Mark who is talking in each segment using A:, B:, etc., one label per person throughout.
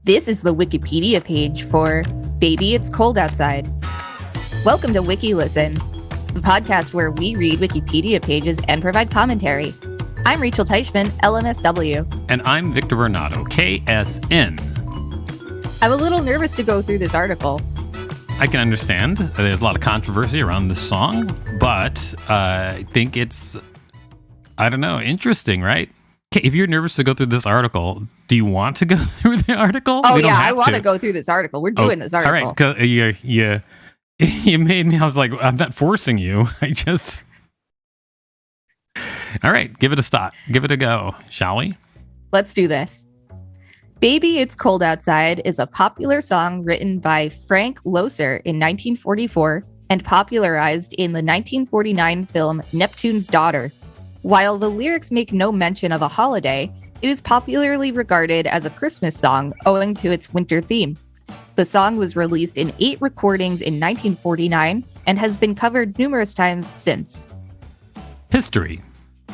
A: This is the Wikipedia page for Baby It's Cold Outside. Welcome to Wikilesson, the podcast where we read Wikipedia pages and provide commentary. I'm Rachel Teichman, LMSW.
B: And I'm Victor Varnado, KSN.
A: I'm a little nervous to go through this article.
B: I can understand. There's a lot of controversy around this song, but I think it's, interesting, right? If you're nervous to go through this article, do you want to go through the article?
A: Oh, yeah, I want to go through this article. We're doing this article.
B: All right, 'cause you made me, I was like, I'm not forcing you. All right, give it a stop. Give it a go, shall we?
A: Let's do this. Baby It's Cold Outside is a popular song written by Frank Loesser in 1944 and popularized in the 1949 film Neptune's Daughter. While the lyrics make no mention of a holiday, it is popularly regarded as a Christmas song owing to its winter theme. The song was released in 8 recordings in 1949 and has been covered numerous times since.
B: History.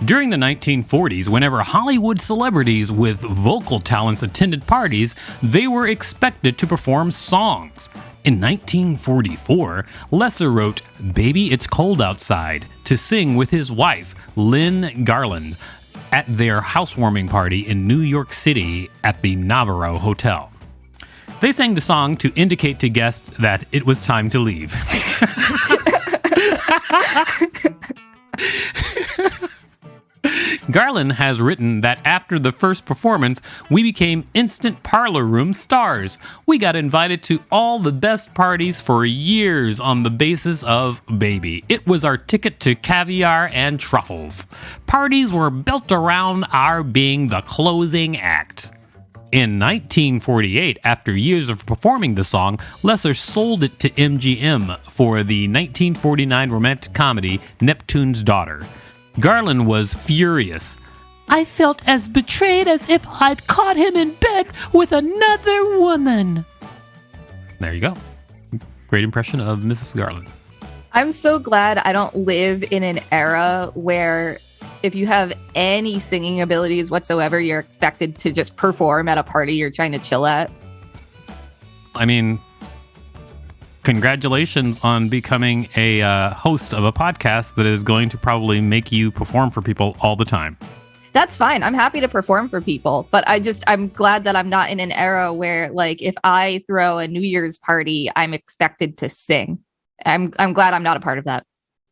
B: During the 1940s, whenever Hollywood celebrities with vocal talents attended parties, they were expected to perform songs. In 1944, Loesser wrote Baby It's Cold Outside to sing with his wife, Lynn Garland, at their housewarming party in New York City at the Navarro Hotel. They sang the song to indicate to guests that it was time to leave. Garland has written that after the first performance, we became instant parlor room stars. We got invited to all the best parties for years on the basis of Baby. It was our ticket to caviar and truffles. Parties were built around our being the closing act. In 1948, after years of performing the song, Loesser sold it to MGM for the 1949 romantic comedy Neptune's Daughter. Garland was furious. I felt as betrayed as if I'd caught him in bed with another woman. There you go. Great impression of Mrs. Garland.
A: I'm so glad I don't live in an era where if you have any singing abilities whatsoever, you're expected to just perform at a party you're trying to chill at.
B: I mean, congratulations on becoming a host of a podcast that is going to probably make you perform for people all the time.
A: That's fine. I'm happy to perform for people, but I'm glad that I'm not in an era where, like, if I throw a New Year's party, I'm expected to sing. I'm glad I'm not a part of that.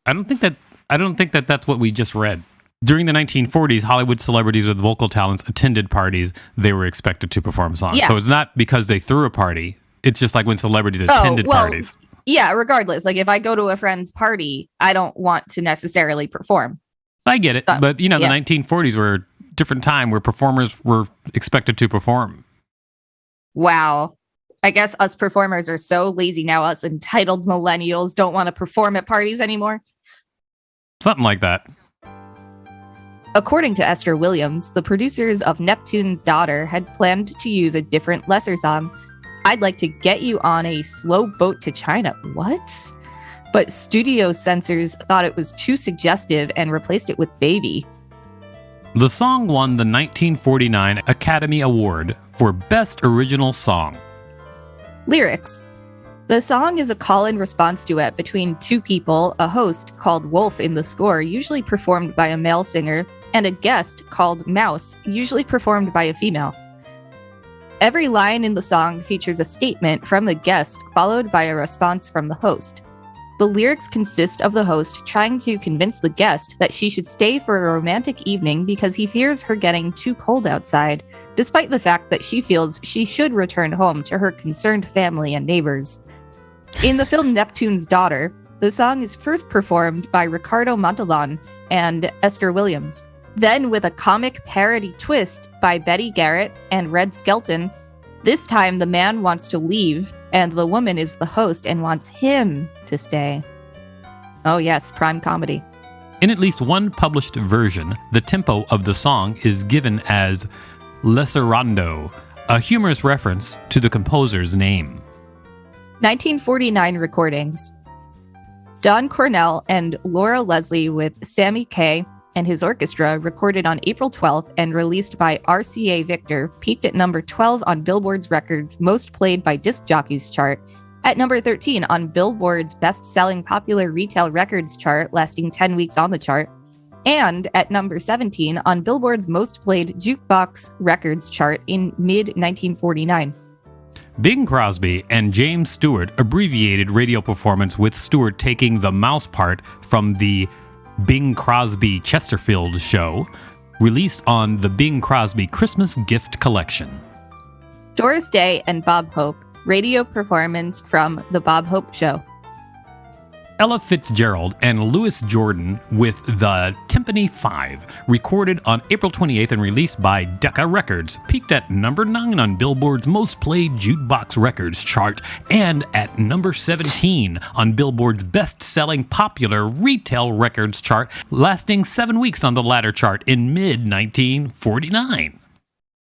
B: I don't think that that's what we just read. During the 1940s, Hollywood celebrities with vocal talents attended parties. They were expected to perform songs. Yeah. So it's not because they threw a party. It's just like when celebrities attended parties.
A: Yeah, regardless. Like if I go to a friend's party, I don't want to necessarily perform.
B: I get it. So, but, the 1940s were a different time where performers were expected to perform.
A: Wow. I guess us performers are so lazy now. Us entitled millennials don't want to perform at parties anymore.
B: Something like that.
A: According to Esther Williams, the producers of Neptune's Daughter had planned to use a different Loesser song, I'd Like to Get You on a Slow Boat to China. What? But studio censors thought it was too suggestive and replaced it with Baby.
B: The song won the 1949 Academy Award for Best Original Song.
A: Lyrics. The song is a call-and-response duet between two people, a host called Wolf in the score, usually performed by a male singer, and a guest called Mouse, usually performed by a female. Every line in the song features a statement from the guest followed by a response from the host. The lyrics consist of the host trying to convince the guest that she should stay for a romantic evening because he fears her getting too cold outside, despite the fact that she feels she should return home to her concerned family and neighbors. In the film Neptune's Daughter, the song is first performed by Ricardo Montalban and Esther Williams. Then, with a comic parody twist by Betty Garrett and Red Skelton, this time the man wants to leave and the woman is the host and wants him to stay. Oh yes, prime comedy.
B: In at least one published version, the tempo of the song is given as Loesserando, a humorous reference to the composer's name.
A: 1949 recordings. Don Cornell and Laura Leslie with Sammy Kaye, and his orchestra, recorded on April 12th and released by RCA Victor, peaked at number 12 on Billboard's Records Most Played by Disc Jockeys chart, at number 13 on Billboard's Best-Selling Popular Retail Records chart, lasting 10 weeks on the chart, and at number 17 on Billboard's Most Played Jukebox Records chart in mid-1949.
B: Bing Crosby and James Stewart abbreviated radio performance, with Stewart taking the mouse part from the Bing Crosby Chesterfield show, released on the Bing Crosby Christmas Gift Collection.
A: Doris Day and Bob Hope, radio performance from The Bob Hope Show.
B: Ella Fitzgerald and Louis Jordan with the Timpani 5, recorded on April 28th and released by Decca Records, peaked at number 9 on Billboard's Most Played Jukebox Records chart and at number 17 on Billboard's Best-Selling Popular Retail Records chart, lasting 7 weeks on the latter chart in mid-1949.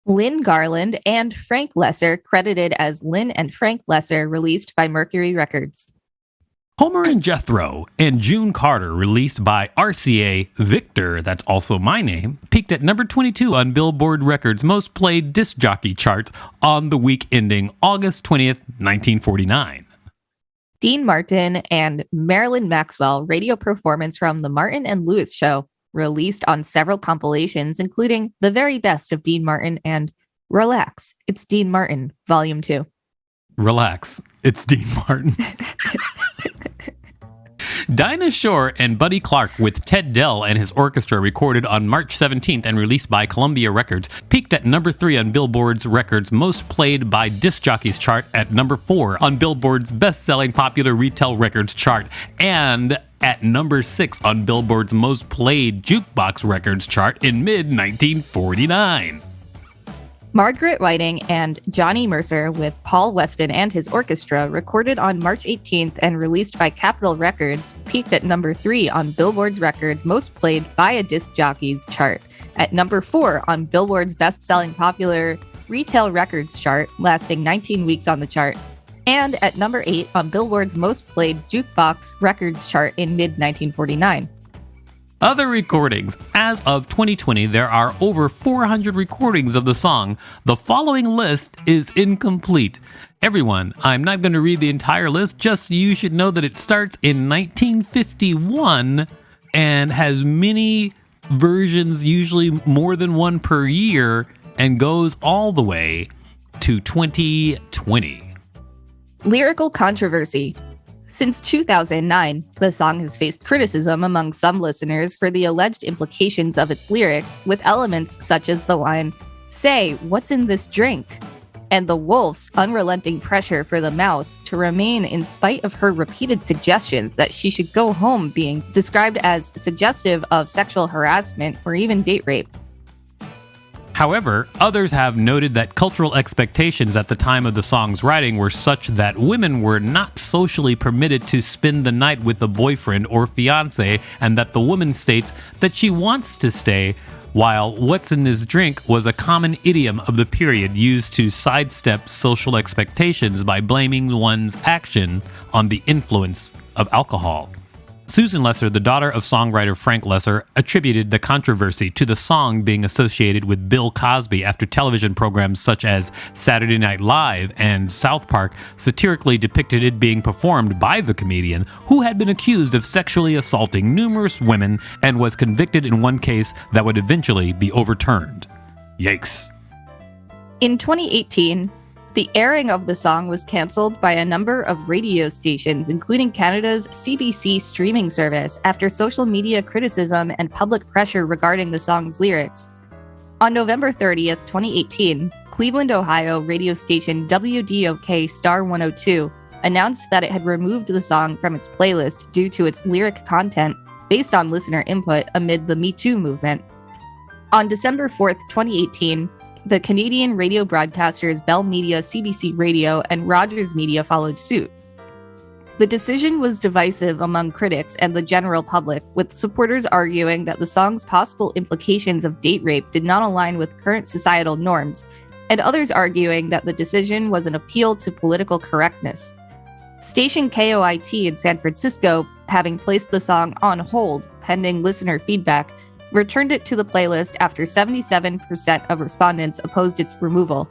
A: Lynn Garland and Frank Lesser, credited as Lynn and Frank Lesser, released by Mercury Records.
B: Homer and Jethro and June Carter, released by RCA Victor, that's also my name, peaked at number 22 on Billboard Records' Most Played Disc Jockey charts on the week ending August 20th, 1949.
A: Dean Martin and Marilyn Maxwell, radio performance from The Martin and Lewis Show, released on several compilations, including The Very Best of Dean Martin and Relax, It's Dean Martin, Volume 2.
B: Relax, it's Dean Martin. Dinah Shore and Buddy Clark with Ted Dell and his orchestra, recorded on March 17th and released by Columbia Records, peaked at number 3 on Billboard's Records Most Played by Disc Jockeys chart, at number 4 on Billboard's Best-Selling Popular Retail Records chart, and at number 6 on Billboard's Most Played Jukebox Records chart in mid-1949.
A: Margaret Whiting and Johnny Mercer with Paul Weston and his orchestra, recorded on March 18th and released by Capitol Records, peaked at number 3 on Billboard's Records Most Played by a Disc Jockeys chart, at number 4 on Billboard's Best-Selling Popular Retail Records chart, lasting 19 weeks on the chart, and at number 8 on Billboard's Most Played Jukebox Records chart in mid-1949.
B: Other recordings. As of 2020, there are over 400 recordings of the song. The following list is incomplete. Everyone, I'm not going to read the entire list, just you should know that it starts in 1951 and has many versions, usually more than one per year, and goes all the way to 2020.
A: Lyrical Controversy. Since 2009, the song has faced criticism among some listeners for the alleged implications of its lyrics, with elements such as the line, "Say, what's in this drink?" and the wolf's unrelenting pressure for the mouse to remain in spite of her repeated suggestions that she should go home, being described as suggestive of sexual harassment or even date rape.
B: However, others have noted that cultural expectations at the time of the song's writing were such that women were not socially permitted to spend the night with a boyfriend or fiancé, and that the woman states that she wants to stay, while "what's in this drink" was a common idiom of the period used to sidestep social expectations by blaming one's action on the influence of alcohol. Susan Lesser, the daughter of songwriter Frank Lesser, attributed the controversy to the song being associated with Bill Cosby after television programs such as Saturday Night Live and South Park satirically depicted it being performed by the comedian, who had been accused of sexually assaulting numerous women and was convicted in one case that would eventually be overturned. Yikes.
A: In 2018, the airing of the song was cancelled by a number of radio stations, including Canada's CBC streaming service, after social media criticism and public pressure regarding the song's lyrics. On November 30th, 2018, Cleveland, Ohio radio station WDOK Star 102 announced that it had removed the song from its playlist due to its lyric content based on listener input amid the Me Too movement. On December 4th, 2018, the Canadian radio broadcasters Bell Media, CBC Radio, and Rogers Media followed suit. The decision was divisive among critics and the general public, with supporters arguing that the song's possible implications of date rape did not align with current societal norms, and others arguing that the decision was an appeal to political correctness. Station KOIT in San Francisco, having placed the song on hold pending listener feedback, returned it to the playlist after 77% of respondents opposed its removal.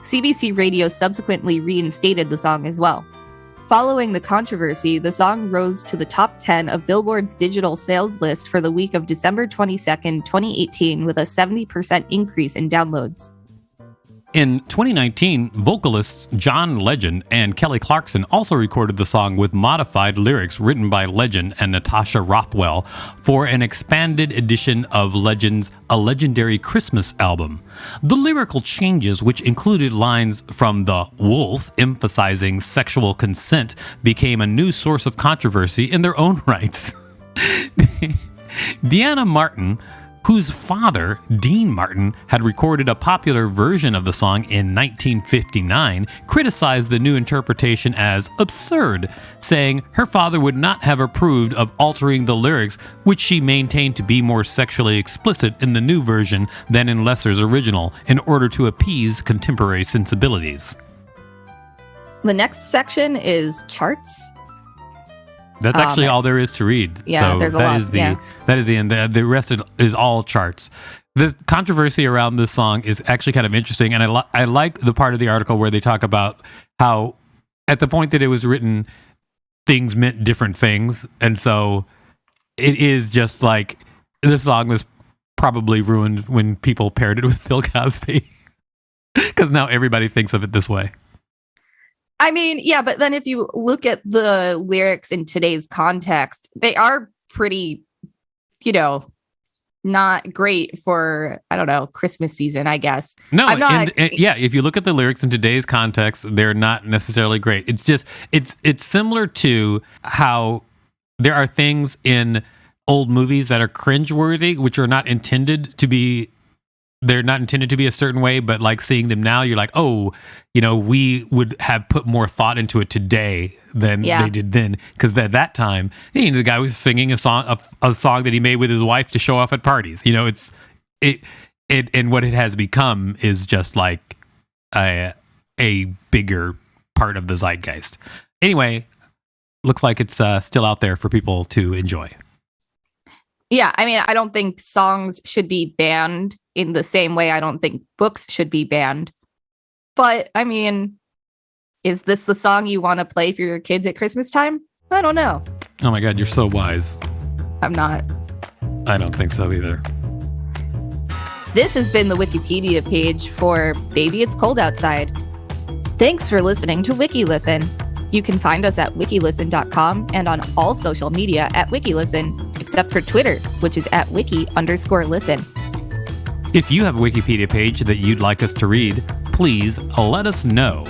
A: CBC Radio subsequently reinstated the song as well. Following the controversy, the song rose to the top 10 of Billboard's digital sales list for the week of December 22nd, 2018, with a 70% increase in downloads.
B: In 2019, vocalists John Legend and Kelly Clarkson also recorded the song with modified lyrics written by Legend and Natasha Rothwell for an expanded edition of Legend's A Legendary Christmas album. The lyrical changes, which included lines from The Wolf emphasizing sexual consent, became a new source of controversy in their own rights. Deanna Martin, whose father, Dean Martin, had recorded a popular version of the song in 1959, criticized the new interpretation as absurd, saying her father would not have approved of altering the lyrics, which she maintained to be more sexually explicit in the new version than in Lesser's original, in order to appease contemporary sensibilities.
A: The next section is charts.
B: That's actually all there is to read.
A: Yeah,
B: so
A: there's a
B: that
A: lot.
B: Is that is the end. The rest is all charts. The controversy around this song is actually kind of interesting, and I like the part of the article where they talk about how at the point that it was written, things meant different things, and so it is just like the song was probably ruined when people paired it with Bill Cosby, because now everybody thinks of it this way.
A: I mean, yeah, but then if you look at the lyrics in today's context, they are pretty, not great for, I don't know, Christmas season, I guess.
B: No, if you look at the lyrics in today's context, they're not necessarily great. It's just, it's similar to how there are things in old movies that are cringeworthy, which are not intended to be, they're not intended to be a certain way, but like seeing them now, you're like, oh, we would have put more thought into it today than they did then. Because at that time, the guy was singing a song that he made with his wife to show off at parties. And what it has become is just like a bigger part of the zeitgeist. Anyway, looks like it's still out there for people to enjoy.
A: Yeah, I mean, I don't think songs should be banned in the same way I don't think books should be banned. But, I mean, is this the song you want to play for your kids at Christmas time? I don't know.
B: Oh my God, you're so wise.
A: I'm not.
B: I don't think so either.
A: This has been the Wikipedia page for Baby It's Cold Outside. Thanks for listening to Wikilesson. You can find us at wikilesson.com and on all social media at Wikilesson, except for Twitter, which is at wiki_listen.
B: If you have a Wikipedia page that you'd like us to read, please let us know.